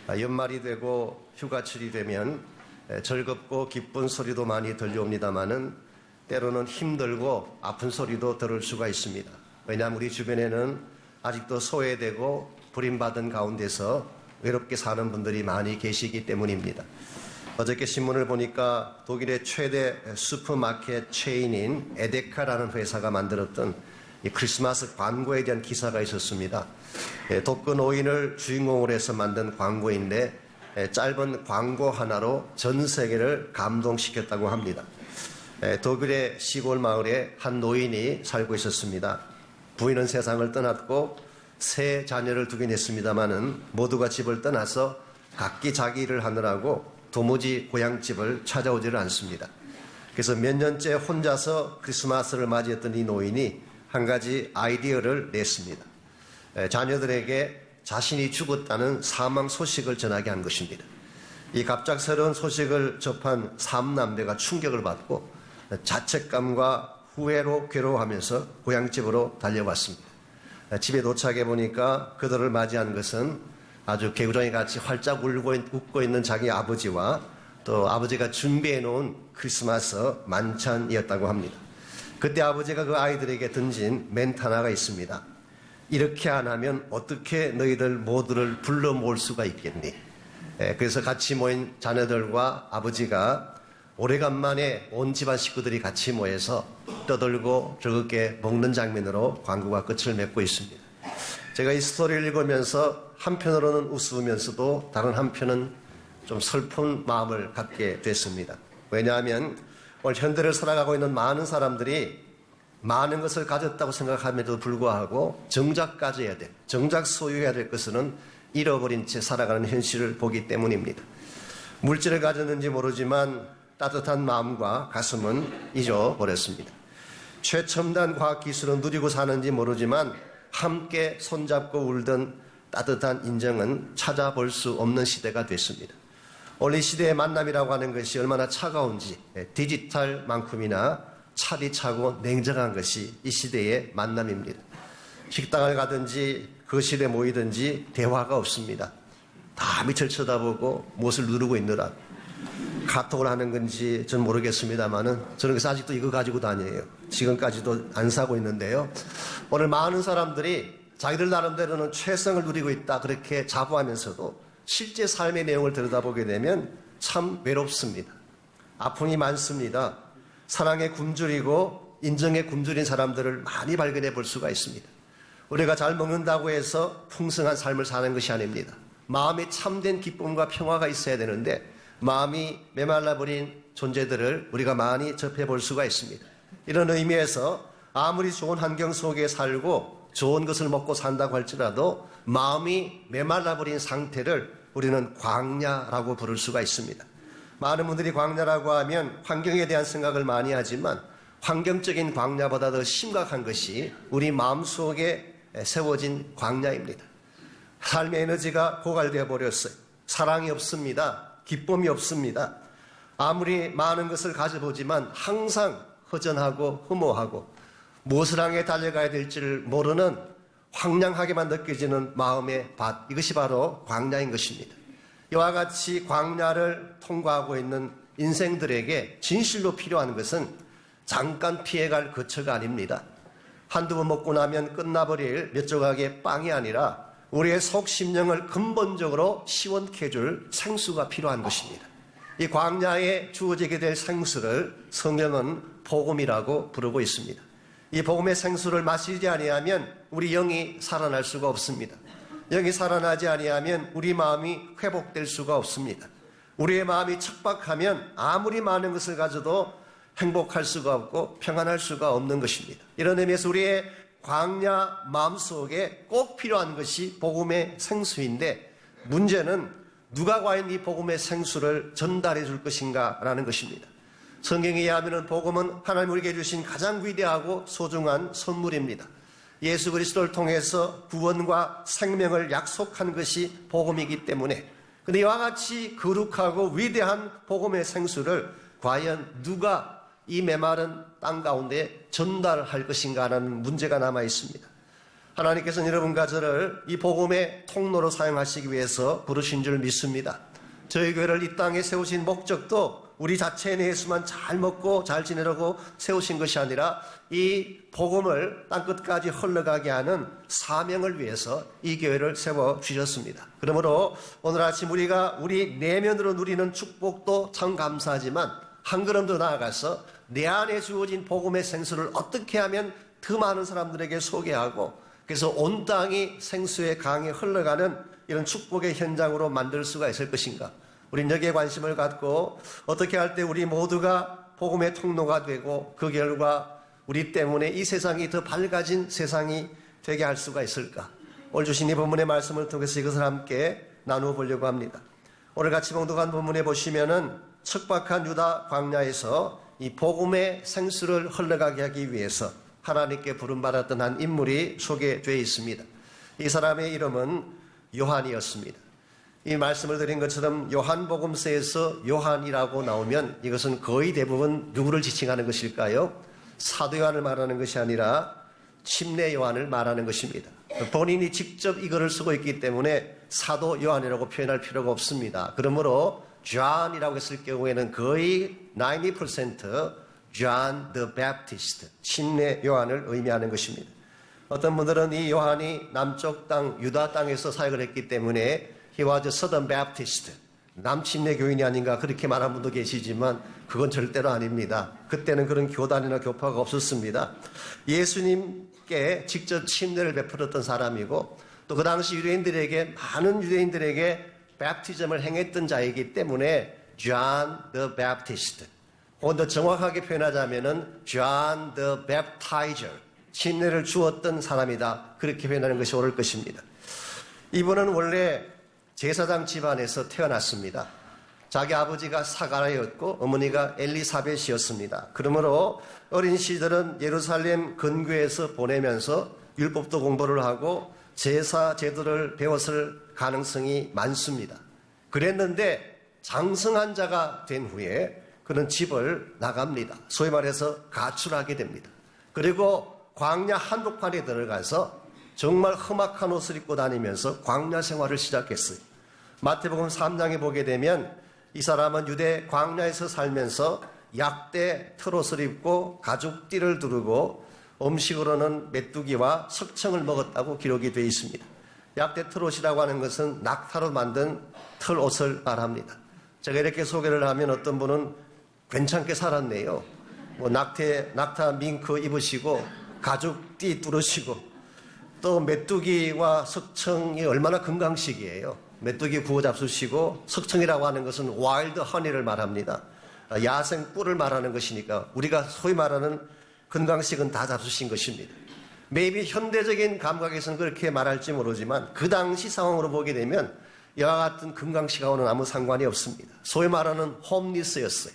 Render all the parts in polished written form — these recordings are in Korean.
연말이 되고 휴가철이 되면 즐겁고 기쁜 소리도 많이 들려옵니다마는 때로는 힘들고 아픈 소리도 들을 수가 있습니다. 왜냐하면 우리 주변에는 아직도 소외되고 버림받은 가운데서 외롭게 사는 분들이 많이 계시기 때문입니다. 어저께 신문을 보니까 독일의 최대 슈퍼마켓 체인인 에데카라는 회사가 만들었던 이 크리스마스 광고에 대한 기사가 있었습니다. 독거 노인을 주인공으로 해서 만든 광고인데 짧은 광고 하나로 전 세계를 감동시켰다고 합니다. 독일의 시골 마을에 한 노인이 살고 있었습니다. 부인은 세상을 떠났고 세 자녀를 두긴 했습니다마는 모두가 집을 떠나서 각기 자기 일을 하느라고 도무지 고향집을 찾아오지를 않습니다. 그래서 몇 년째 혼자서 크리스마스를 맞이했던 이 노인이 한 가지 아이디어를 냈습니다. 자녀들에게 자신이 죽었다는 사망 소식을 전하게 한 것입니다. 이 갑작스러운 소식을 접한 삼남매가 충격을 받고 자책감과 후회로 괴로워하면서 고향집으로 달려왔습니다. 집에 도착해 보니까 그들을 맞이한 것은 아주 개구쟁이 같이 활짝 웃고 있는 자기 아버지와 또 아버지가 준비해 놓은 크리스마스 만찬이었다고 합니다. 그때 아버지가 그 아이들에게 던진 멘트 하나가 있습니다. 이렇게 안 하면 어떻게 너희들 모두를 불러 모을 수가 있겠니? 그래서 같이 모인 자녀들과 아버지가 오래간만에 온 집안 식구들이 같이 모여서 떠들고 즐겁게 먹는 장면으로 광고가 끝을 맺고 있습니다. 제가 이 스토리를 읽으면서 한편으로는 웃으면서도 다른 한편은 좀 슬픈 마음을 갖게 됐습니다. 왜냐하면 오늘 현대를 살아가고 있는 많은 사람들이 많은 것을 가졌다고 생각함에도 불구하고 정작 가져야 될, 정작 소유해야 될 것은 잃어버린 채 살아가는 현실을 보기 때문입니다. 물질을 가졌는지 모르지만 따뜻한 마음과 가슴은 잊어버렸습니다. 최첨단 과학기술은 누리고 사는지 모르지만 함께 손잡고 울던 따뜻한 인정은 찾아볼 수 없는 시대가 됐습니다. 오늘 이 시대의 만남이라고 하는 것이 얼마나 차가운지 디지털만큼이나 차디 차고 냉정한 것이 이 시대의 만남입니다. 식당을 가든지 거실에 모이든지 대화가 없습니다. 다 밑을 쳐다보고 무엇을 누르고 있느라 카톡을 하는 건지 전 모르겠습니다만은 저는 그래서 아직도 이거 가지고 다녀요. 지금까지도 안 사고 있는데요. 오늘 많은 사람들이 자기들 나름대로는 최선을 누리고 있다 그렇게 자부하면서도 실제 삶의 내용을 들여다보게 되면 참 외롭습니다. 아픔이 많습니다. 사랑에 굶주리고 인정에 굶주린 사람들을 많이 발견해 볼 수가 있습니다. 우리가 잘 먹는다고 해서 풍성한 삶을 사는 것이 아닙니다. 마음에 참된 기쁨과 평화가 있어야 되는데 마음이 메말라버린 존재들을 우리가 많이 접해볼 수가 있습니다. 이런 의미에서 아무리 좋은 환경 속에 살고 좋은 것을 먹고 산다고 할지라도 마음이 메말라버린 상태를 우리는 광야라고 부를 수가 있습니다. 많은 분들이 광야라고 하면 환경에 대한 생각을 많이 하지만 환경적인 광야보다 더 심각한 것이 우리 마음속에 세워진 광야입니다. 삶의 에너지가 고갈되어 버렸어요. 사랑이 없습니다. 기쁨이 없습니다. 아무리 많은 것을 가져보지만 항상 허전하고 허무하고 무엇을 향해 달려가야 될지를 모르는 황량하게만 느껴지는 마음의 밭, 이것이 바로 광야인 것입니다. 이와 같이 광야를 통과하고 있는 인생들에게 진실로 필요한 것은 잠깐 피해갈 거처가 아닙니다. 한두 번 먹고 나면 끝나버릴 몇 조각의 빵이 아니라 우리의 속 심령을 근본적으로 시원케 해줄 생수가 필요한 것입니다. 이 광야에 주어지게 될 생수를 성경은 복음이라고 부르고 있습니다. 이 복음의 생수를 마시지 아니하면 우리 영이 살아날 수가 없습니다. 영이 살아나지 아니하면 우리 마음이 회복될 수가 없습니다. 우리의 마음이 척박하면 아무리 많은 것을 가져도 행복할 수가 없고 평안할 수가 없는 것입니다. 이런 의미에서 우리의 광야 마음속에 꼭 필요한 것이 복음의 생수인데 문제는 누가 과연 이 복음의 생수를 전달해 줄 것인가 라는 것입니다. 성경에 의하면 복음은 하나님 우리에게 주신 가장 위대하고 소중한 선물입니다. 예수 그리스도를 통해서 구원과 생명을 약속한 것이 복음이기 때문에 그런데 이와 같이 거룩하고 위대한 복음의 생수를 과연 누가 이 메마른 땅 가운데 전달할 것인가 하는 문제가 남아 있습니다. 하나님께서는 여러분과 저를 이 복음의 통로로 사용하시기 위해서 부르신 줄 믿습니다. 저희 교회를 이 땅에 세우신 목적도 우리 자체 내에서만 잘 먹고 잘 지내려고 세우신 것이 아니라 이 복음을 땅끝까지 흘러가게 하는 사명을 위해서 이 교회를 세워주셨습니다. 그러므로 오늘 아침 우리가 우리 내면으로 누리는 축복도 참 감사하지만 한 걸음 더 나아가서 내 안에 주어진 복음의 생수를 어떻게 하면 더 많은 사람들에게 소개하고 그래서 온 땅이 생수의 강에 흘러가는 이런 축복의 현장으로 만들 수가 있을 것인가. 우린 여기에 관심을 갖고 어떻게 할 때 우리 모두가 복음의 통로가 되고 그 결과 우리 때문에 이 세상이 더 밝아진 세상이 되게 할 수가 있을까. 오늘 주신 이 본문의 말씀을 통해서 이것을 함께 나누어 보려고 합니다. 오늘 같이 봉독한 본문에 보시면은 척박한 유다 광야에서 이 복음의 생수를 흘러가게 하기 위해서 하나님께 부름받았던 한 인물이 소개되어 있습니다. 이 사람의 이름은 요한이었습니다. 이 말씀을 드린 것처럼 요한복음서에서 요한이라고 나오면 이것은 거의 대부분 누구를 지칭하는 것일까요? 사도 요한을 말하는 것이 아니라 침례 요한을 말하는 것입니다. 본인이 직접 이거를 쓰고 있기 때문에 사도 요한이라고 표현할 필요가 없습니다. 그러므로 존이라고 했을 경우에는 거의 90% John the Baptist, 침례 요한을 의미하는 것입니다. 어떤 분들은 이 요한이 남쪽 땅 유다 땅에서 사역을 했기 때문에 He was a Southern Baptist, 남침례 교인이 아닌가 그렇게 말하는 분도 계시지만 그건 절대로 아닙니다. 그때는 그런 교단이나 교파가 없었습니다. 예수님께 직접 침례를 베풀었던 사람이고 또 그 당시 유대인들에게 많은 유대인들에게 베프티즘을 행했던 자이기 때문에 John the Baptist, 혹은 더 정확하게 표현하자면은 John the Baptizer, 침례를 주었던 사람이다. 그렇게 표현하는 것이 옳을 것입니다. 이분은 원래 제사장 집안에서 태어났습니다. 자기 아버지가 사가랴였고 어머니가 엘리사벳이었습니다. 그러므로 어린 시절은 예루살렘 근교에서 보내면서 율법도 공부를 하고 제사 제도를 배웠을 가능성이 많습니다. 그랬는데 장성한 자가 된 후에 그는 집을 나갑니다. 소위 말해서 가출하게 됩니다. 그리고 광야 한복판에 들어가서 정말 험악한 옷을 입고 다니면서 광야 생활을 시작했어요. 마태복음 3장에 보게 되면 이 사람은 유대 광야에서 살면서 약대 털옷을 입고 가죽띠를 두르고 음식으로는 메뚜기와 석청을 먹었다고 기록이 되어 있습니다. 약대 털옷이라고 하는 것은 낙타로 만든 털옷을 말합니다. 제가 이렇게 소개를 하면 어떤 분은 괜찮게 살았네요. 낙타 밍크 입으시고 가죽띠 뚫으시고 또 메뚜기와 석청이 얼마나 건강식이에요. 메뚜기 구워 잡수시고 석청이라고 하는 것은 와일드 허니를 말합니다. 야생 꿀을 말하는 것이니까 우리가 소위 말하는 건강식은 다 잡수신 것입니다. 매입이 현대적인 감각에서는 그렇게 말할지 모르지만 그 당시 상황으로 보게 되면 이와 같은 건강식하고는 아무 상관이 없습니다. 소위 말하는 홈리스였어요.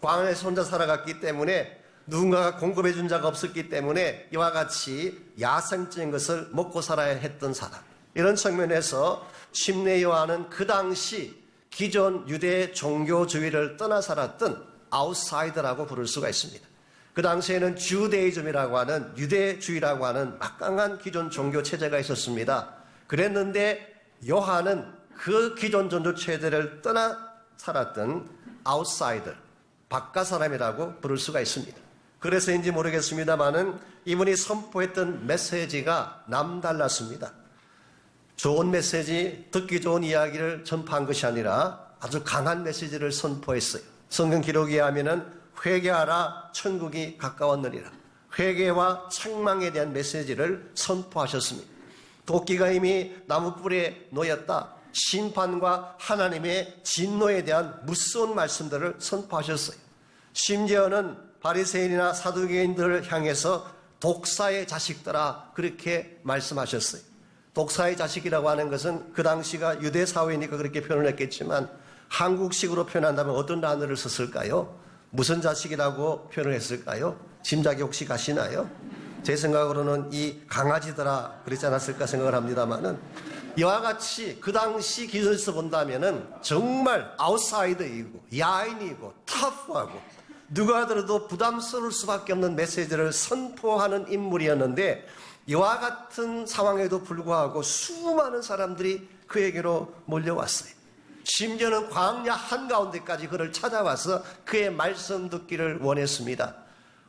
광야에서 혼자 살아갔기 때문에 누군가가 공급해 준 자가 없었기 때문에 이와 같이 야생적인 것을 먹고 살아야 했던 사람. 이런 측면에서 침례 요한은 그 당시 기존 유대 종교주의를 떠나 살았던 아웃사이더라고 부를 수가 있습니다. 그 당시에는 주데이즘이라고 하는 유대주의라고 하는 막강한 기존 종교 체제가 있었습니다. 그랬는데 요한은 그 기존 종교 체제를 떠나 살았던 아웃사이더, 바깥 사람이라고 부를 수가 있습니다. 그래서인지 모르겠습니다만은 이분이 선포했던 메시지가 남달랐습니다. 좋은 메시지, 듣기 좋은 이야기를 전파한 것이 아니라 아주 강한 메시지를 선포했어요. 성경 기록에 하면은 회개하라, 천국이 가까웠느니라. 회개와 책망에 대한 메시지를 선포하셨습니다. 도끼가 이미 나무뿔에 놓였다. 심판과 하나님의 진노에 대한 무서운 말씀들을 선포하셨어요. 심지어는 바리새인이나 사두개인들을 향해서 독사의 자식들아 그렇게 말씀하셨어요. 독사의 자식이라고 하는 것은 그 당시가 유대 사회니까 그렇게 표현을 했겠지만 한국식으로 표현한다면 어떤 단어를 썼을까요? 무슨 자식이라고 표현을 했을까요? 짐작이 혹시 가시나요? 제 생각으로는 이 강아지들아 그러지 않았을까 생각을 합니다만은 이와 같이 그 당시 기준에서 본다면은 정말 아웃사이더이고 야인이고 터프하고 누가 들어도 부담스러울 수밖에 없는 메시지를 선포하는 인물이었는데 이와 같은 상황에도 불구하고 수많은 사람들이 그에게로 몰려왔어요. 심지어는 광야 한가운데까지 그를 찾아와서 그의 말씀 듣기를 원했습니다.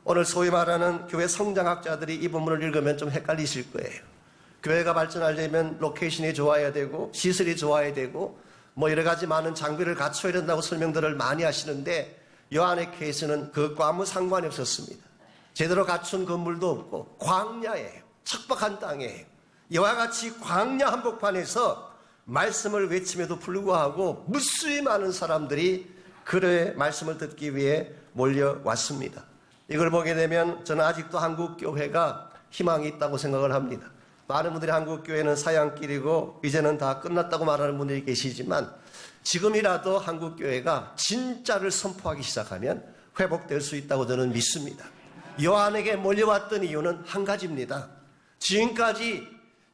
오늘 소위 말하는 교회 성장학자들이 이 본문을 읽으면 좀 헷갈리실 거예요. 교회가 발전하려면 로케이션이 좋아야 되고 시설이 좋아야 되고 뭐 여러 가지 많은 장비를 갖춰야 된다고 설명들을 많이 하시는데 요한의 케이스는 그것과 아무 상관이 없었습니다. 제대로 갖춘 건물도 없고 광야예요. 척박한 땅이에요. 이와 같이 광야 한복판에서 말씀을 외침에도 불구하고 무수히 많은 사람들이 그의 말씀을 듣기 위해 몰려왔습니다. 이걸 보게 되면 저는 아직도 한국교회가 희망이 있다고 생각을 합니다. 많은 분들이 한국교회는 사양길이고 이제는 다 끝났다고 말하는 분들이 계시지만 지금이라도 한국교회가 진짜를 선포하기 시작하면 회복될 수 있다고 저는 믿습니다. 요한에게 몰려왔던 이유는 한 가지입니다. 지금까지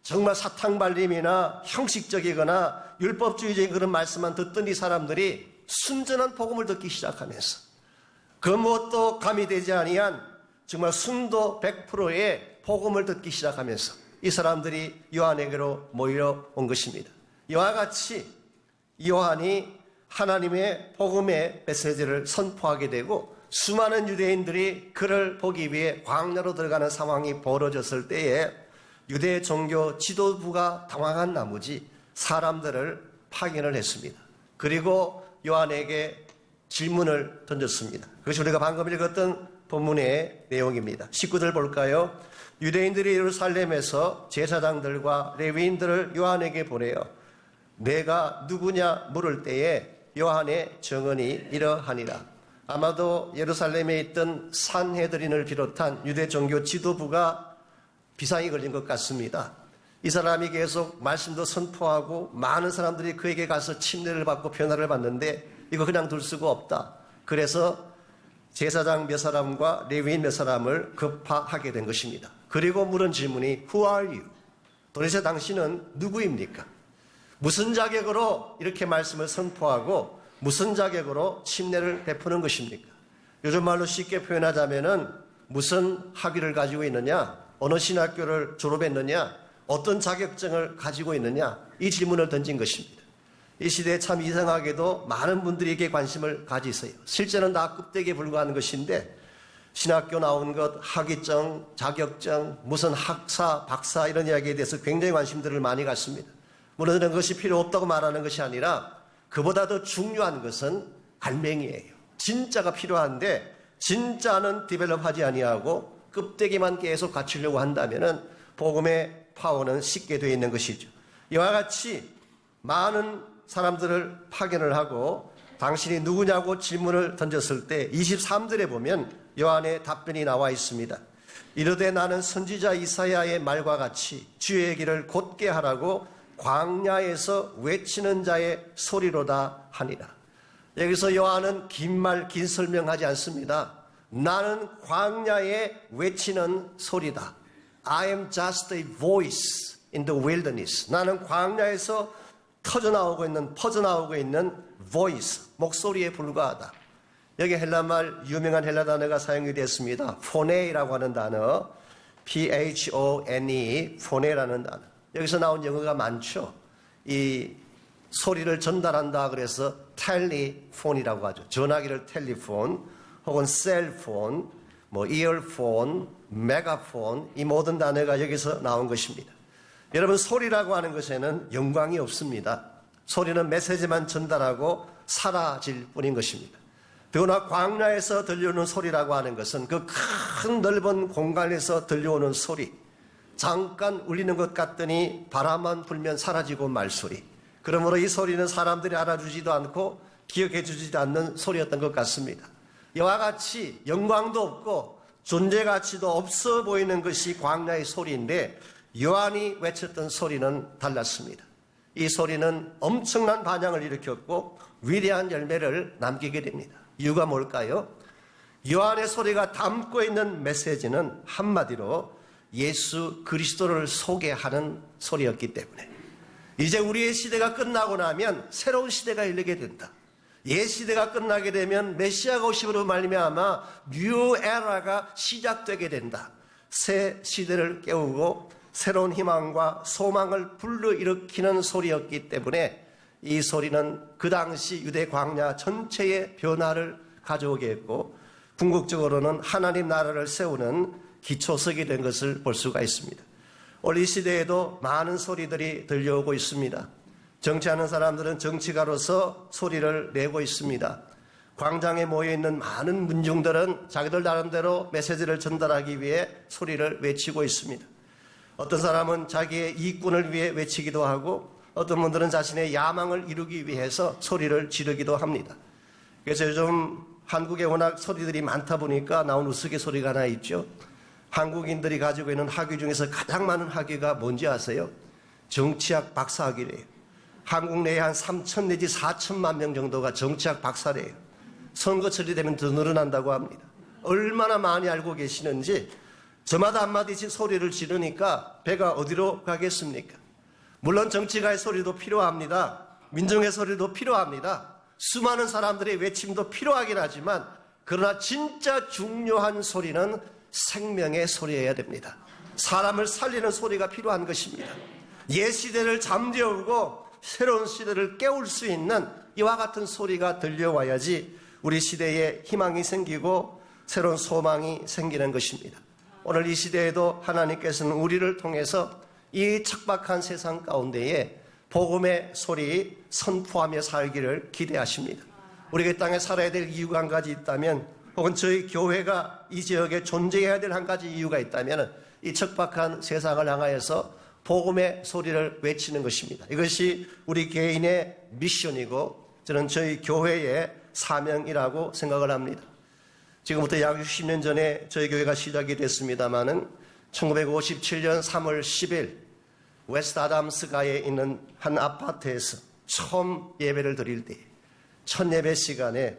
정말 사탕발림이나 형식적이거나 율법주의적인 그런 말씀만 듣던 이 사람들이 순전한 복음을 듣기 시작하면서 그 무엇도 가미되지 아니한 정말 순도 100%의 복음을 듣기 시작하면서 이 사람들이 요한에게로 모여온 것입니다. 이와 같이 요한이 하나님의 복음의 메시지를 선포하게 되고 수많은 유대인들이 그를 보기 위해 광야로 들어가는 상황이 벌어졌을 때에 유대 종교 지도부가 당황한 나머지 사람들을 파견을 했습니다. 그리고 요한에게 질문을 던졌습니다. 그것이 우리가 방금 읽었던 본문의 내용입니다. 19절 볼까요? 유대인들이 예루살렘에서 제사장들과 레위인들을 요한에게 보내어 내가 누구냐 물을 때에 요한의 증언이 이러하니라. 아마도 예루살렘에 있던 산헤드린을 비롯한 유대 종교 지도부가 비상이 걸린 것 같습니다. 이 사람이 계속 말씀도 선포하고 많은 사람들이 그에게 가서 침례를 받고 변화를 받는데 이거 그냥 둘 수가 없다. 그래서 제사장 몇 사람과 레위인 몇 사람을 급파하게 된 것입니다. 그리고 물은 질문이 Who are you? 도대체 당신은 누구입니까? 무슨 자격으로 이렇게 말씀을 선포하고 무슨 자격으로 침례를 베푸는 것입니까? 요즘 말로 쉽게 표현하자면은 무슨 학위를 가지고 있느냐? 어느 신학교를 졸업했느냐? 어떤 자격증을 가지고 있느냐? 이 질문을 던진 것입니다. 이 시대에 참 이상하게도 많은 분들이 에게 관심을 가지세요. 실제는 다 껍데기에 불과한 것인데 신학교 나온 것, 학위증, 자격증, 무슨 학사, 박사 이런 이야기에 대해서 굉장히 관심들을 많이 갖습니다. 물론 그런 것이 필요 없다고 말하는 것이 아니라 그보다 더 중요한 것은 갈맹이에요. 진짜가 필요한데 진짜는 디벨롭하지 아니하고 껍데기만 계속 갖추려고 한다면은 복음의 파워는 쉽게 되어 있는 것이죠. 이와 같이 많은 사람들을 파견을 하고 당신이 누구냐고 질문을 던졌을 때 23절에 보면 요한의 답변이 나와 있습니다. 이르되 나는 선지자 이사야의 말과 같이 주의 길을 곧게 하라고 광야에서 외치는 자의 소리로다 하니라. 여기서 요한은 긴 말, 긴 설명하지 않습니다. 나는 광야에 외치는 소리다. I am just a voice in the wilderness. 나는 광야에서 퍼져나오고 있는 voice, 목소리에 불과하다. 여기 헬라말 유명한 헬라 단어가 사용이 됐습니다. 포네라고 하는 단어, P-H-O-N-E, 포네라는 단어. 여기서 나온 영어가 많죠. 이 소리를 전달한다 그래서 텔리폰이라고 하죠. 전화기를 텔리폰 혹은 셀폰, 뭐 이어폰, 메가폰 이 모든 단어가 여기서 나온 것입니다. 여러분 소리라고 하는 것에는 영광이 없습니다. 소리는 메시지만 전달하고 사라질 뿐인 것입니다. 더구나 광야에서 들려오는 소리라고 하는 것은 그 큰 넓은 공간에서 들려오는 소리, 잠깐 울리는 것 같더니 바람만 불면 사라지고 말 소리. 그러므로 이 소리는 사람들이 알아주지도 않고 기억해 주지도 않는 소리였던 것 같습니다. 이와 같이 영광도 없고 존재 가치도 없어 보이는 것이 광야의 소리인데 요한이 외쳤던 소리는 달랐습니다. 이 소리는 엄청난 반향을 일으켰고 위대한 열매를 남기게 됩니다. 이유가 뭘까요? 요한의 소리가 담고 있는 메시지는 한마디로 예수 그리스도를 소개하는 소리였기 때문에 이제 우리의 시대가 끝나고 나면 새로운 시대가 열리게 된다. 옛 시대가 끝나게 되면 메시아가 오심으로 말미암아 뉴 에라가 시작되게 된다. 새 시대를 깨우고 새로운 희망과 소망을 불러일으키는 소리였기 때문에 이 소리는 그 당시 유대 광야 전체의 변화를 가져오게 했고 궁극적으로는 하나님 나라를 세우는 기초석이 된 것을 볼 수가 있습니다. 오늘 이 시대에도 많은 소리들이 들려오고 있습니다. 정치하는 사람들은 정치가로서 소리를 내고 있습니다. 광장에 모여있는 많은 문중들은 자기들 나름대로 메시지를 전달하기 위해 소리를 외치고 있습니다. 어떤 사람은 자기의 이익군을 위해 외치기도 하고 어떤 분들은 자신의 야망을 이루기 위해서 소리를 지르기도 합니다. 그래서 요즘 한국에 워낙 소리들이 많다 보니까 나온 우스갯소리가 하나 있죠. 한국인들이 가지고 있는 학위 중에서 가장 많은 학위가 뭔지 아세요? 정치학 박사학위래요. 한국 내에 한 3천 내지 4천만 명 정도가 정치학 박사래요. 선거철이 되면 더 늘어난다고 합니다. 얼마나 많이 알고 계시는지 저마다 한마디씩 소리를 지르니까 배가 어디로 가겠습니까? 물론 정치가의 소리도 필요합니다. 민중의 소리도 필요합니다. 수많은 사람들의 외침도 필요하긴 하지만 그러나 진짜 중요한 소리는 생명의 소리여야 됩니다. 사람을 살리는 소리가 필요한 것입니다. 옛 시대를 잠재우고 새로운 시대를 깨울 수 있는 이와 같은 소리가 들려와야지 우리 시대에 희망이 생기고 새로운 소망이 생기는 것입니다. 오늘 이 시대에도 하나님께서는 우리를 통해서 이 척박한 세상 가운데에 복음의 소리 선포하며 살기를 기대하십니다. 우리가 이 땅에 살아야 될 이유가 한 가지 있다면 혹은 저희 교회가 이 지역에 존재해야 될 한 가지 이유가 있다면 이 척박한 세상을 향하여서 복음의 소리를 외치는 것입니다. 이것이 우리 개인의 미션이고 저는 저희 교회의 사명이라고 생각을 합니다. 지금부터 약 60년 전에 저희 교회가 시작이 됐습니다마는 1957년 3월 10일 웨스트 아담스가에 있는 한 아파트에서 처음 예배를 드릴 때 첫 예배 시간에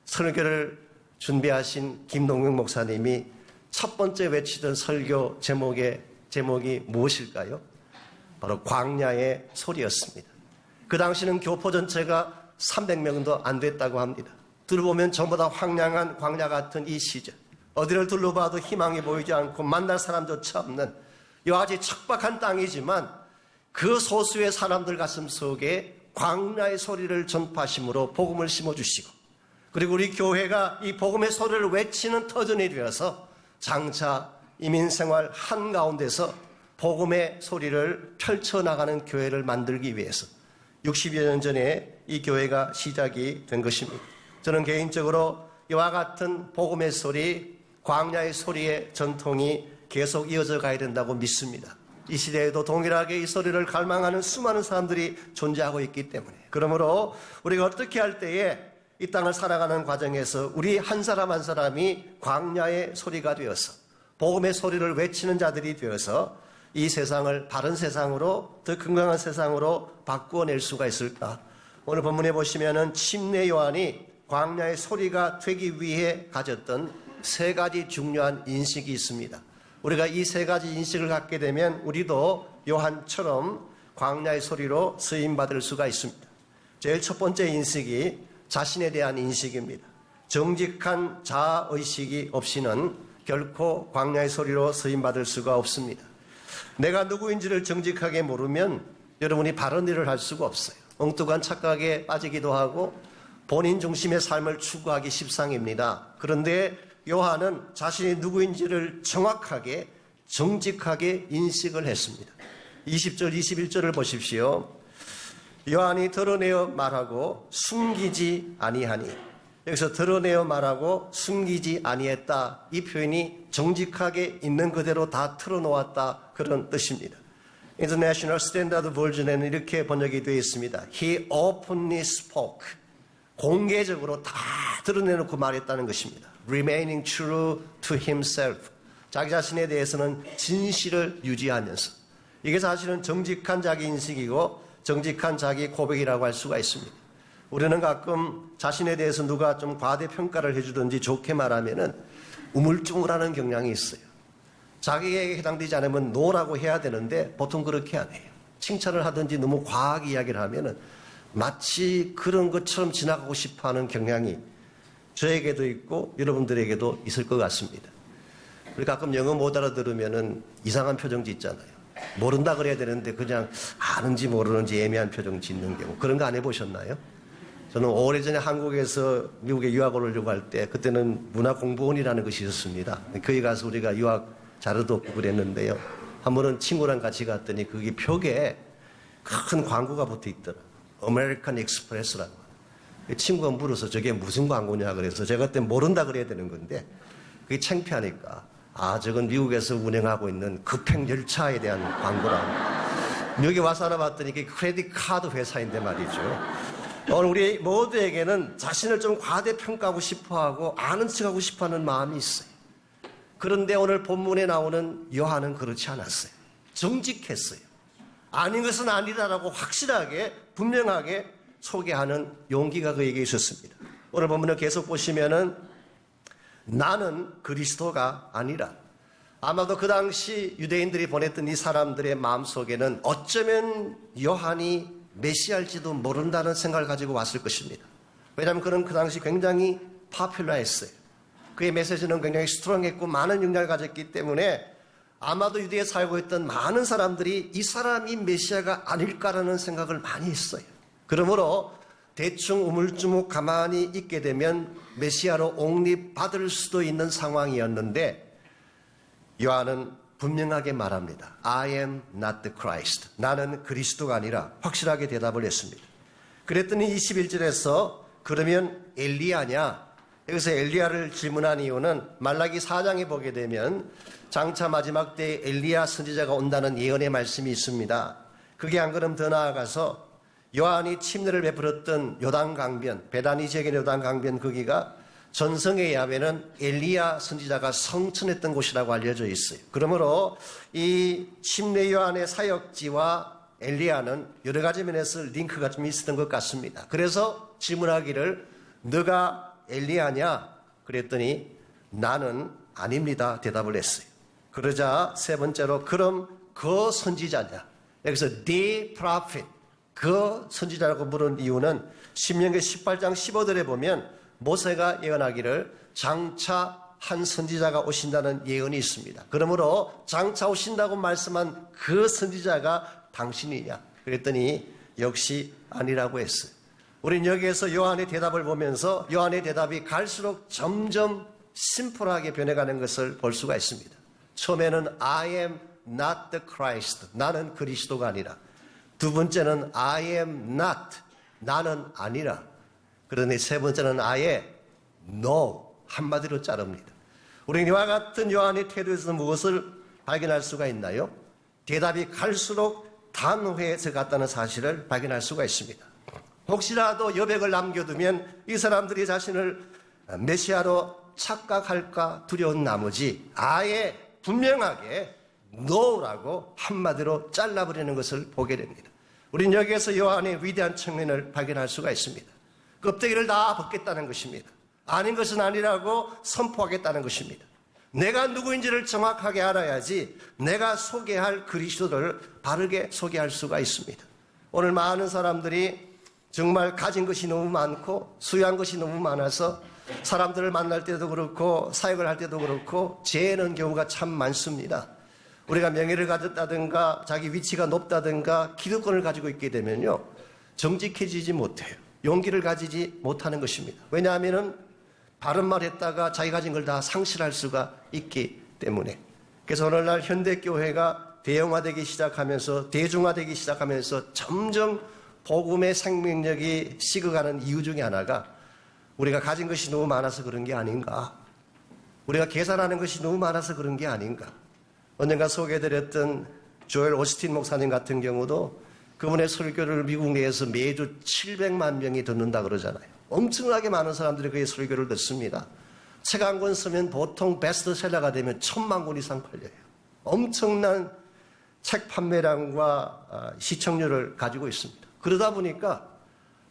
설교를 준비하신 김동영 목사님이 첫 번째 외치던 설교 제목이 무엇일까요? 바로 광야의 소리였습니다. 그 당시는 교포 전체가 300명도 안 됐다고 합니다. 들어보면 전부 다 황량한 광야 같은 이 시절, 어디를 둘러봐도 희망이 보이지 않고 만날 사람조차 없는 여하지 척박한 땅이지만 그 소수의 사람들 가슴 속에 광야의 소리를 전파심으로 복음을 심어주시고 그리고 우리 교회가 이 복음의 소리를 외치는 터전이 되어서 장차 이민생활 한가운데서 복음의 소리를 펼쳐나가는 교회를 만들기 위해서 60여 년 전에 이 교회가 시작이 된 것입니다. 저는 개인적으로 이와 같은 복음의 소리, 광야의 소리의 전통이 계속 이어져 가야 된다고 믿습니다. 이 시대에도 동일하게 이 소리를 갈망하는 수많은 사람들이 존재하고 있기 때문에 그러므로 우리가 어떻게 할 때에 이 땅을 살아가는 과정에서 우리 한 사람 한 사람이 광야의 소리가 되어서 복음의 소리를 외치는 자들이 되어서 이 세상을 바른 세상으로 더 건강한 세상으로 바꾸어낼 수가 있을까? 오늘 본문에 보시면은 침례 요한이 광야의 소리가 되기 위해 가졌던 세 가지 중요한 인식이 있습니다. 우리가 이 세 가지 인식을 갖게 되면 우리도 요한처럼 광야의 소리로 쓰임받을 수가 있습니다. 제일 첫 번째 인식이 자신에 대한 인식입니다. 정직한 자아의식이 없이는 결코 광야의 소리로 쓰임받을 수가 없습니다. 내가 누구인지를 정직하게 모르면 여러분이 바른 일을 할 수가 없어요. 엉뚱한 착각에 빠지기도 하고 본인 중심의 삶을 추구하기 십상입니다. 그런데 요한은 자신이 누구인지를 정확하게 정직하게 인식을 했습니다. 20절 21절을 보십시오. 요한이 드러내어 말하고 숨기지 아니하니, 여기서 드러내어 말하고 숨기지 아니했다, 이 표현이 정직하게 있는 그대로 다 틀어놓았다, 그런 뜻입니다. International Standard Version에는 이렇게 번역이 되어 있습니다. He openly spoke. 공개적으로 다 드러내놓고 말했다는 것입니다. Remaining true to himself. 자기 자신에 대해서는 진실을 유지하면서. 이게 사실은 정직한 자기 인식이고 정직한 자기 고백이라고 할 수가 있습니다. 우리는 가끔 자신에 대해서 누가 좀 과대평가를 해주든지 좋게 말하면은 우물쭈물하는 경향이 있어요. 자기에게 해당되지 않으면 노라고 해야 되는데 보통 그렇게 안 해요. 칭찬을 하든지 너무 과하게 이야기를 하면은 마치 그런 것처럼 지나가고 싶어 하는 경향이 저에게도 있고 여러분들에게도 있을 것 같습니다. 우리 가끔 영어 못 알아들으면은 이상한 표정 짓잖아요. 모른다 그래야 되는데 그냥 아는지 모르는지 애매한 표정 짓는 경우. 그런 거 안 해보셨나요? 저는 오래전에 한국에서 미국에 유학을 오려고 할 때 그때는 문화공부원이라는 것이 있었습니다. 거기 가서 우리가 유학 자료도 없고 그랬는데요. 한 번은 친구랑 같이 갔더니 거기 벽에 큰 광고가 붙어 있더라. 아메리칸 익스프레스라고. 친구가 물어서 저게 무슨 광고냐 그래서 제가 그때 모른다 그래야 되는 건데 그게 창피하니까 저건 미국에서 운행하고 있는 급행 열차에 대한 광고라고. 여기 와서 알아봤더니 이게 크레딧 카드 회사인데 말이죠. 오늘 우리 모두에게는 자신을 좀 과대평가하고 싶어하고 아는 척하고 싶어하는 마음이 있어요. 그런데 오늘 본문에 나오는 요한은 그렇지 않았어요. 정직했어요. 아닌 것은 아니다라고 확실하게 분명하게 소개하는 용기가 그에게 있었습니다. 오늘 본문을 계속 보시면은 나는 그리스도가 아니라, 아마도 그 당시 유대인들이 보냈던 이 사람들의 마음속에는 어쩌면 요한이 메시아일지도 모른다는 생각을 가지고 왔을 것입니다. 왜냐하면 그는 그 당시 굉장히 파퓰러했어요. 그의 메시지는 굉장히 스트롱했고 많은 영향을 가졌기 때문에 아마도 유대에 살고 있던 많은 사람들이 이 사람이 메시아가 아닐까라는 생각을 많이 했어요. 그러므로 대충 우물쭈물 가만히 있게 되면 메시아로 옹립받을 수도 있는 상황이었는데 요한은 분명하게 말합니다. I am not the Christ. 나는 그리스도가 아니라 확실하게 대답을 했습니다. 그랬더니 21절에서 그러면 엘리야냐? 여기서 엘리야를 질문한 이유는 말라기 4장에 보게 되면 장차 마지막 때에 엘리야 선지자가 온다는 예언의 말씀이 있습니다. 그게 한 걸음 더 나아가서 요한이 침례를 베풀었던 요단강변, 베다니 지역의 요단강변 거기가 전성의 야훼는 엘리야 선지자가 성천했던 곳이라고 알려져 있어요. 그러므로 이 침례 요한의 사역지와 엘리야는 여러 가지 면에서 링크가 좀 있었던 것 같습니다. 그래서 질문하기를 너가 엘리야냐? 그랬더니 나는 아닙니다. 대답을 했어요. 그러자 세 번째로 그럼 그 선지자냐? 여기서 the prophet, 그 선지자라고 부른 이유는 신명기 18장 15절에 보면 모세가 예언하기를 장차 한 선지자가 오신다는 예언이 있습니다. 그러므로 장차 오신다고 말씀한 그 선지자가 당신이냐? 그랬더니 역시 아니라고 했어요. 우리는 여기에서 요한의 대답을 보면서 요한의 대답이 갈수록 점점 심플하게 변해가는 것을 볼 수가 있습니다. 처음에는 I am not the Christ. 나는 그리스도가 아니라. 두 번째는 I am not. 나는 아니라. 그러니 세 번째는 아예 no. 한마디로 자릅니다. 우리는 이와 같은 요한의 태도에서 무엇을 발견할 수가 있나요? 대답이 갈수록 단호해져 갔다는 사실을 발견할 수가 있습니다. 혹시라도 여백을 남겨두면 이 사람들이 자신을 메시아로 착각할까 두려운 나머지 아예 분명하게 no라고 한마디로 잘라버리는 것을 보게 됩니다. 우리는 여기에서 요한의 위대한 측면을 발견할 수가 있습니다. 껍데기를 다 벗겠다는 것입니다. 아닌 것은 아니라고 선포하겠다는 것입니다. 내가 누구인지를 정확하게 알아야지 내가 소개할 그리스도를 바르게 소개할 수가 있습니다. 오늘 많은 사람들이 정말 가진 것이 너무 많고 수여한 것이 너무 많아서 사람들을 만날 때도 그렇고 사역을 할 때도 그렇고 재는 경우가 참 많습니다. 우리가 명예를 가졌다든가 자기 위치가 높다든가 기득권을 가지고 있게 되면요 정직해지지 못해요. 용기를 가지지 못하는 것입니다. 왜냐하면 바른 말 했다가 자기 가진 걸 다 상실할 수가 있기 때문에. 그래서 오늘날 현대교회가 대형화되기 시작하면서 대중화되기 시작하면서 점점 복음의 생명력이 식어가는 이유 중에 하나가 우리가 가진 것이 너무 많아서 그런 게 아닌가. 우리가 계산하는 것이 너무 많아서 그런 게 아닌가. 언젠가 소개해드렸던 조엘 오스틴 목사님 같은 경우도 그분의 설교를 미국 내에서 매주 700만 명이 듣는다 그러잖아요. 엄청나게 많은 사람들이 그의 설교를 듣습니다. 책 한 권 쓰면 보통 베스트셀러가 되면 1000만 권 이상 팔려요. 엄청난 책 판매량과 시청률을 가지고 있습니다. 그러다 보니까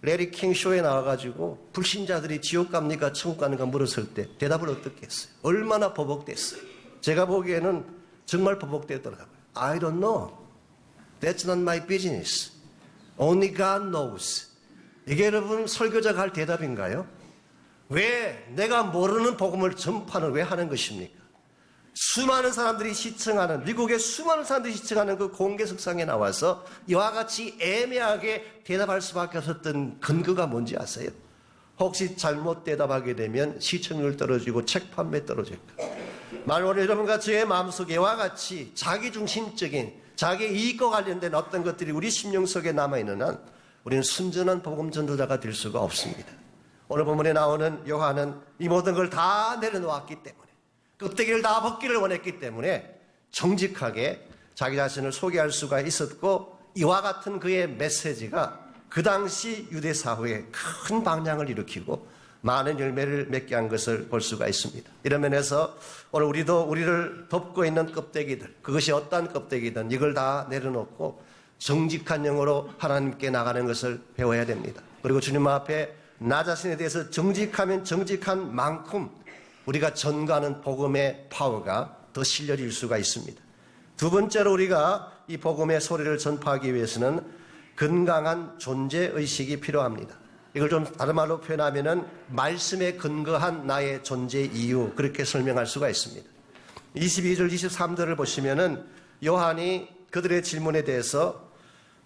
레리 킹 쇼에 나와가지고 불신자들이 지옥 갑니까 천국 가는가 물었을 때 대답을 어떻게 했어요? 얼마나 버벅댔어요? 제가 보기에는 정말 버벅대더라고요. I don't know. That's not my business. Only God knows. 이게 여러분 설교자가 할 대답인가요? 왜 내가 모르는 복음을 전파는 왜 하는 것입니까? 수많은 사람들이 시청하는, 미국의 수많은 사람들이 시청하는 그 공개석상에 나와서 이와 같이 애매하게 대답할 수밖에 없었던 근거가 뭔지 아세요? 혹시 잘못 대답하게 되면 시청률 떨어지고 책 판매 떨어질까? 만일 여러분과 저의 마음속에 이와 같이 자기중심적인 자기 이익과 관련된 어떤 것들이 우리 심령 속에 남아있는 한 우리는 순전한 복음 전도자가 될 수가 없습니다. 오늘 본문에 나오는 요한은 이 모든 걸 다 내려놓았기 때문에, 껍데기를 다 벗기를 원했기 때문에 정직하게 자기 자신을 소개할 수가 있었고, 이와 같은 그의 메시지가 그 당시 유대 사회에 큰 방향을 일으키고 많은 열매를 맺게 한 것을 볼 수가 있습니다. 이런 면에서 오늘 우리도 우리를 덮고 있는 껍데기들, 그것이 어떠한 껍데기든 이걸 다 내려놓고 정직한 영으로 하나님께 나가는 것을 배워야 됩니다. 그리고 주님 앞에 나 자신에 대해서 정직하면 정직한 만큼 우리가 전가하는 복음의 파워가 더 실려질 수가 있습니다. 두 번째로 우리가 이 복음의 소리를 전파하기 위해서는 건강한 존재의식이 필요합니다. 이걸 좀 다른 말로 표현하면은 말씀에 근거한 나의 존재 이유, 그렇게 설명할 수가 있습니다. 22절 23절을 보시면은 요한이 그들의 질문에 대해서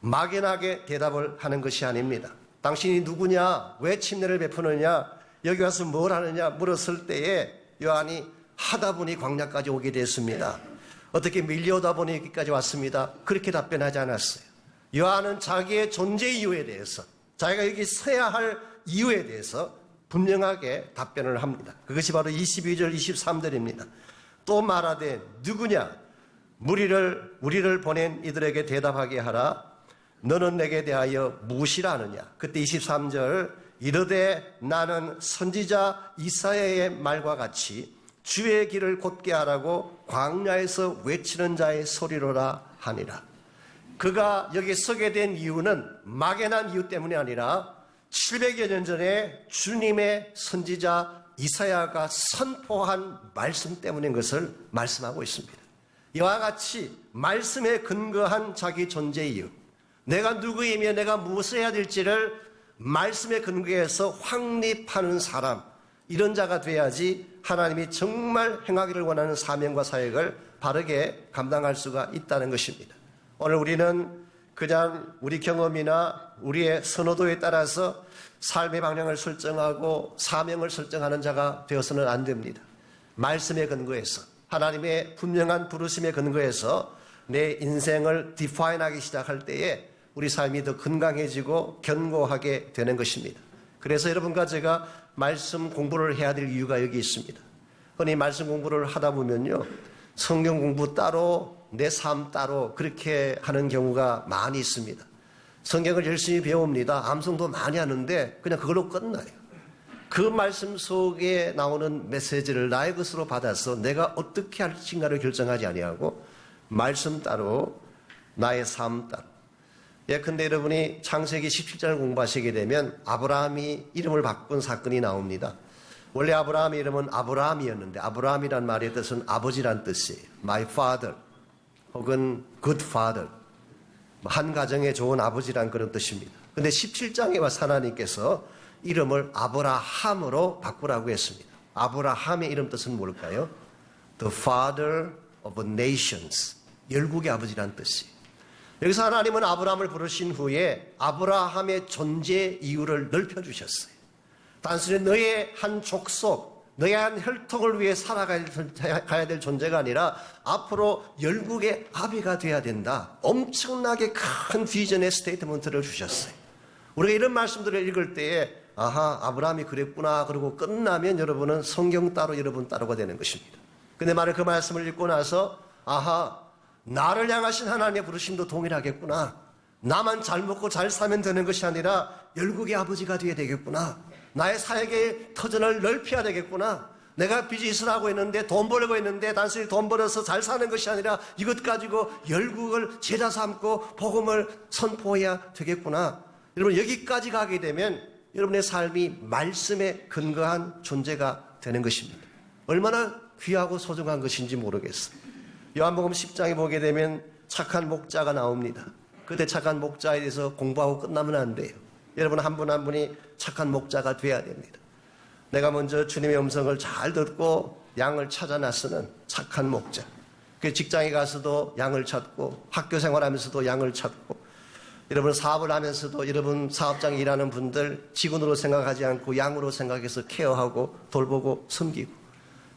막연하게 대답을 하는 것이 아닙니다. 당신이 누구냐? 왜 침례를 베푸느냐? 여기 와서 뭘 하느냐? 물었을 때에 요한이 하다 보니 광야까지 오게 됐습니다. 어떻게 밀려오다 보니 여기까지 왔습니다. 그렇게 답변하지 않았어요. 요한은 자기의 존재 이유에 대해서, 자기가 여기 서야 할 이유에 대해서 분명하게 답변을 합니다. 그것이 바로 22절 23절입니다. 또 말하되 누구냐? 우리를 보낸 이들에게 대답하게 하라. 너는 내게 대하여 무엇이라 하느냐? 그때 23절 이르되 나는 선지자 이사야의 말과 같이 주의 길을 곧게 하라고 광야에서 외치는 자의 소리로라 하니라. 그가 여기 서게 된 이유는 막연한 이유 때문이 아니라 700여 년 전에 주님의 선지자 이사야가 선포한 말씀 때문인 것을 말씀하고 있습니다. 이와 같이 말씀에 근거한 자기 존재 이유, 내가 누구이며 내가 무엇을 해야 될지를 말씀에 근거해서 확립하는 사람, 이런 자가 돼야지 하나님이 정말 행하기를 원하는 사명과 사역을 바르게 감당할 수가 있다는 것입니다. 오늘 우리는 그냥 우리 경험이나 우리의 선호도에 따라서 삶의 방향을 설정하고 사명을 설정하는 자가 되어서는 안 됩니다. 말씀에 근거해서, 하나님의 분명한 부르심에 근거해서 내 인생을 디파인하기 시작할 때에 우리 삶이 더 건강해지고 견고하게 되는 것입니다. 그래서 여러분과 제가 말씀 공부를 해야 될 이유가 여기 있습니다. 흔히 말씀 공부를 하다 보면요, 성경 공부 따로 내 삶 따로 그렇게 하는 경우가 많이 있습니다. 성경을 열심히 배웁니다. 암송도 많이 하는데 그냥 그걸로 끝나요. 그 말씀 속에 나오는 메시지를 나의 것으로 받아서 내가 어떻게 할지인가를 결정하지 아니하고 말씀 따로 나의 삶 따로. 예컨대 여러분이 창세기 17장을 공부하시게 되면 아브라함이 이름을 바꾼 사건이 나옵니다. 원래 아브라함의 이름은 아브라함이었는데 아브라함이란 말의 뜻은 아버지란 뜻이에요. My father 혹은 good father, 한 가정에 좋은 아버지란 그런 뜻입니다. 그런데 17장에 와서 하나님께서 이름을 아브라함으로 바꾸라고 했습니다. 아브라함의 이름 뜻은 뭘까요? The father of nations, 열국의 아버지란 뜻이에요. 여기서 하나님은 아브라함을 부르신 후에 아브라함의 존재 이유를 넓혀주셨어요. 단순히 너의 한 족속, 너의 한 혈통을 위해 살아가야 될 존재가 아니라 앞으로 열국의 아비가 돼야 된다. 엄청나게 큰 비전의 스테이트먼트를 주셨어요. 우리가 이런 말씀들을 읽을 때에 아하, 아브라함이 그랬구나 그러고 끝나면 여러분은 성경 따로 여러분 따로가 되는 것입니다. 근데 만약 그 말씀을 읽고 나서 아하, 나를 향하신 하나님의 부르심도 동일하겠구나. 나만 잘 먹고 잘 사면 되는 것이 아니라 열국의 아버지가 되어야 되겠구나. 나의 사역의 터전을 넓혀야 되겠구나. 내가 비즈니스를 하고 있는데 돈 벌고 있는데 단순히 돈 벌어서 잘 사는 것이 아니라 이것 가지고 열국을 제자 삼고 복음을 선포해야 되겠구나. 여러분 여기까지 가게 되면 여러분의 삶이 말씀에 근거한 존재가 되는 것입니다. 얼마나 귀하고 소중한 것인지 모르겠어요. 요한복음 10장에 보게 되면 착한 목자가 나옵니다. 그때 착한 목자에 대해서 공부하고 끝나면 안 돼요. 여러분 한 분 한 분이 착한 목자가 돼야 됩니다. 내가 먼저 주님의 음성을 잘 듣고 양을 찾아 나서는 착한 목자. 그 직장에 가서도 양을 찾고 학교 생활하면서도 양을 찾고 여러분 사업을 하면서도 여러분 사업장에 일하는 분들 직원으로 생각하지 않고 양으로 생각해서 케어하고 돌보고 섬기고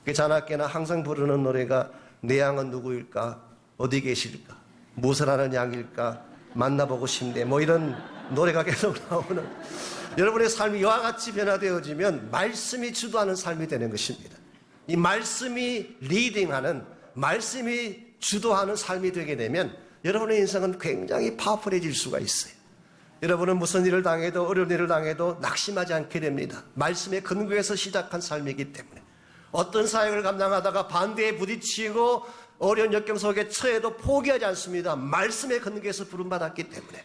그 자나깨나 항상 부르는 노래가 내 양은 누구일까? 어디 계실까? 무엇을 하는 양일까? 만나보고 싶네. 뭐 이런 노래가 계속 나오는 여러분의 삶이 이와 같이 변화되어지면 말씀이 주도하는 삶이 되는 것입니다. 이 말씀이 리딩하는 말씀이 주도하는 삶이 되게 되면 여러분의 인생은 굉장히 파워풀해질 수가 있어요. 여러분은 무슨 일을 당해도 어려운 일을 당해도 낙심하지 않게 됩니다. 말씀의 근거에서 시작한 삶이기 때문에 어떤 사역을 감당하다가 반대에 부딪히고 어려운 역경 속에 처해도 포기하지 않습니다. 말씀의 근거에서 부름받았기 때문에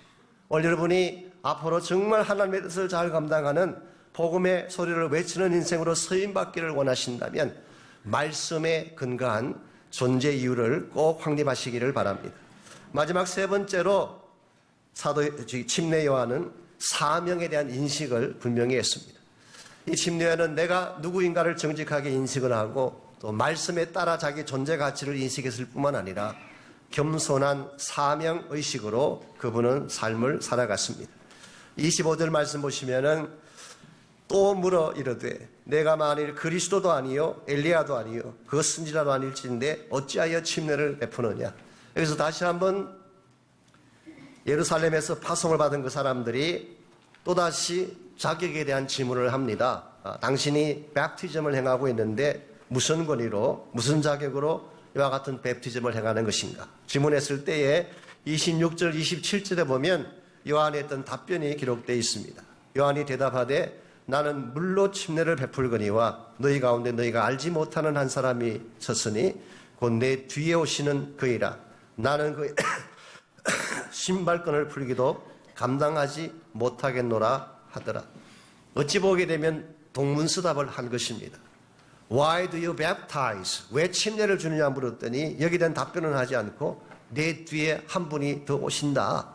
오늘 여러분이 앞으로 정말 하나님의 뜻을 잘 감당하는 복음의 소리를 외치는 인생으로 서임받기를 원하신다면 말씀에 근거한 존재 이유를 꼭 확립하시기를 바랍니다. 마지막 세 번째로 침례 요한은 사명에 대한 인식을 분명히 했습니다. 이 침례 요한은 내가 누구인가를 정직하게 인식을 하고 또 말씀에 따라 자기 존재 가치를 인식했을 뿐만 아니라 겸손한 사명의식으로 그분은 삶을 살아갔습니다. 25절 말씀 보시면은 또 물어 이르되 내가 만일 그리스도도 아니요 엘리야도 아니요 그 선지자도 아닐진데 어찌하여 침례를 베푸느냐. 여기서 다시 한번 예루살렘에서 파송을 받은 그 사람들이 또다시 자격에 대한 질문을 합니다. 당신이 팹티즘을 행하고 있는데 무슨 권위로 무슨 자격으로 이와 같은 팹티즘을 행하는 것인가. 질문했을 때에 26절 27절에 보면 요한이 했던 답변이 기록되어 있습니다. 요한이 대답하되 나는 물로 침례를 베풀거니와 너희 가운데 너희가 알지 못하는 한 사람이 섰으니 곧 내 뒤에 오시는 그이라. 나는 그 신발끈을 풀기도 감당하지 못하겠노라 하더라. 어찌 보게 되면 동문서답을 한 것입니다. Why do you baptize? 왜 침례를 주느냐 물었더니 여기에 대한 답변은 하지 않고 내 뒤에 한 분이 더 오신다.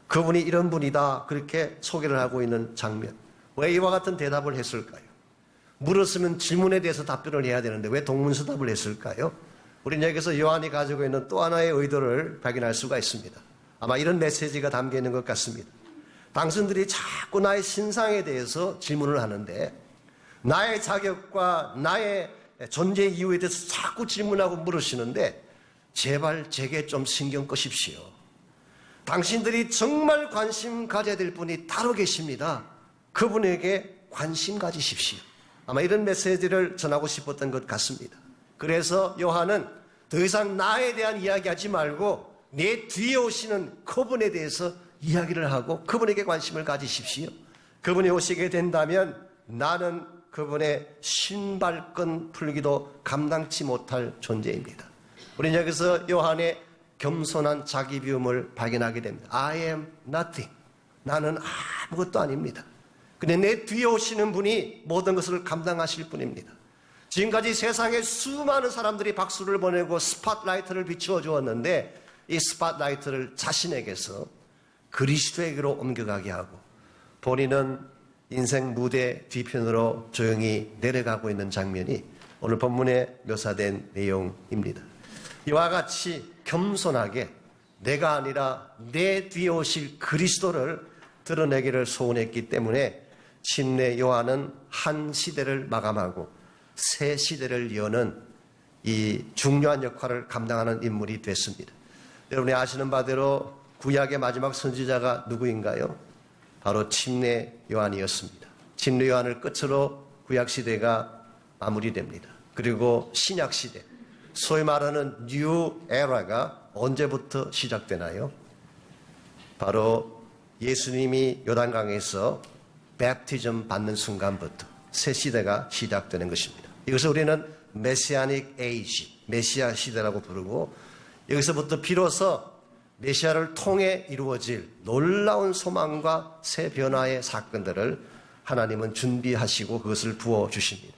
그분이 이런 분이다. 그렇게 소개를 하고 있는 장면. 왜 이와 같은 대답을 했을까요? 물었으면 질문에 대해서 답변을 해야 되는데 왜 동문서답을 했을까요? 우리는 여기서 요한이 가지고 있는 또 하나의 의도를 발견할 수가 있습니다. 아마 이런 메시지가 담겨 있는 것 같습니다. 당신들이 자꾸 나의 신상에 대해서 질문을 하는데 나의 자격과 나의 존재 이유에 대해서 자꾸 질문하고 물으시는데 제발 제게 좀 신경 끄십시오. 당신들이 정말 관심 가져야 될 분이 따로 계십니다. 그분에게 관심 가지십시오. 아마 이런 메시지를 전하고 싶었던 것 같습니다. 그래서 요한은 더 이상 나에 대한 이야기하지 말고 내 뒤에 오시는 그분에 대해서 이야기를 하고 그분에게 관심을 가지십시오. 그분이 오시게 된다면 나는 그분의 신발끈 풀기도 감당치 못할 존재입니다. 우리는 여기서 요한의 겸손한 자기 비움을 발견하게 됩니다. I am nothing. 나는 아무것도 아닙니다. 근데 내 뒤에 오시는 분이 모든 것을 감당하실 분입니다. 지금까지 세상에 수많은 사람들이 박수를 보내고 스팟라이트를 비추어 주었는데 이 스팟라이트를 자신에게서 그리스도에게로 옮겨가게 하고 본인은 인생 무대 뒤편으로 조용히 내려가고 있는 장면이 오늘 본문에 묘사된 내용입니다. 이와 같이 겸손하게 내가 아니라 내 뒤에 오실 그리스도를 드러내기를 소원했기 때문에 침례 요한은 한 시대를 마감하고 새 시대를 여는 이 중요한 역할을 감당하는 인물이 됐습니다. 여러분이 아시는 바대로 구약의 마지막 선지자가 누구인가요? 바로 침례 요한이었습니다. 침례 요한을 끝으로 구약 시대가 마무리됩니다. 그리고 신약 시대, 소위 말하는 뉴 에라가 언제부터 시작되나요? 바로 예수님이 요단강에서 팹티즘 받는 순간부터 새 시대가 시작되는 것입니다. 이것을 우리는 메시아닉 에이지, 메시아 시대라고 부르고 여기서부터 비로소 메시아를 통해 이루어질 놀라운 소망과 새 변화의 사건들을 하나님은 준비하시고 그것을 부어주십니다.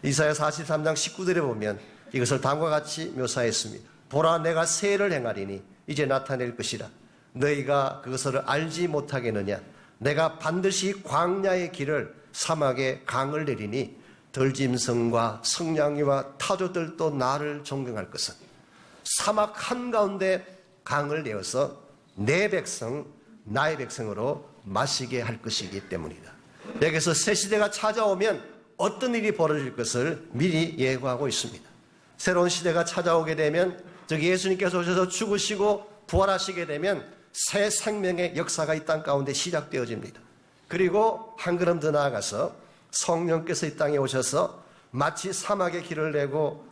이사야 43장 19절에 보면 이것을 다음과 같이 묘사했습니다. 보라 내가 새 일을 행하리니 이제 나타낼 것이라. 너희가 그것을 알지 못하겠느냐. 내가 반드시 광야의 길을 사막에 강을 내리니 들짐승과 성냥이와 타조들도 나를 존경할 것은 사막 한가운데 강을 내어서 내 백성 나의 백성으로 마시게 할 것이기 때문이다. 여기서 새 시대가 찾아오면 어떤 일이 벌어질 것을 미리 예고하고 있습니다. 새로운 시대가 찾아오게 되면 즉 예수님께서 오셔서 죽으시고 부활하시게 되면 새 생명의 역사가 이 땅 가운데 시작되어집니다. 그리고 한 걸음 더 나아가서 성령께서 이 땅에 오셔서 마치 사막의 길을 내고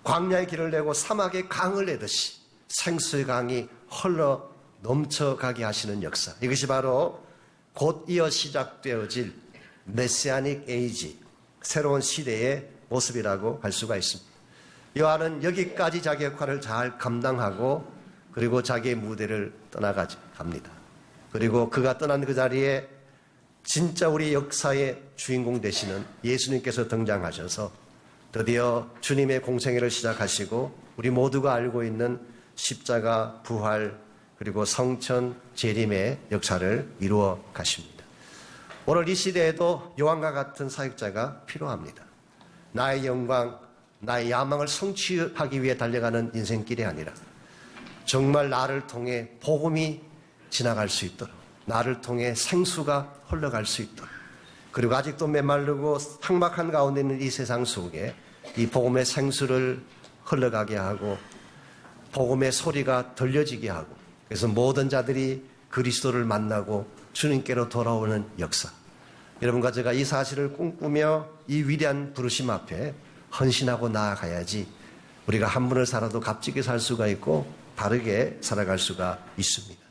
광야의 길을 내고 사막의 강을 내듯이 생수의 강이 흘러 넘쳐가게 하시는 역사. 이것이 바로 곧 이어 시작되어질 메시아닉 에이지, 새로운 시대의 모습이라고 할 수가 있습니다. 요한은 여기까지 자기 역할을 잘 감당하고 그리고 자기의 무대를 떠나갑니다. 그리고 그가 떠난 그 자리에 진짜 우리 역사의 주인공 되시는 예수님께서 등장하셔서 드디어 주님의 공생애를 시작하시고 우리 모두가 알고 있는 십자가, 부활, 그리고 성천, 재림의 역사를 이루어 가십니다. 오늘 이 시대에도 요한과 같은 사역자가 필요합니다. 나의 영광, 나의 야망을 성취하기 위해 달려가는 인생길이 아니라 정말 나를 통해 복음이 지나갈 수 있도록, 나를 통해 생수가 흘러갈 수 있도록, 그리고 아직도 메마르고 삭막한 가운데 있는 이 세상 속에 이 복음의 생수를 흘러가게 하고 복음의 소리가 들려지게 하고, 그래서 모든 자들이 그리스도를 만나고 주님께로 돌아오는 역사. 여러분과 제가 이 사실을 꿈꾸며 이 위대한 부르심 앞에 헌신하고 나아가야지 우리가 한 분을 살아도 값지게 살 수가 있고 바르게 살아갈 수가 있습니다.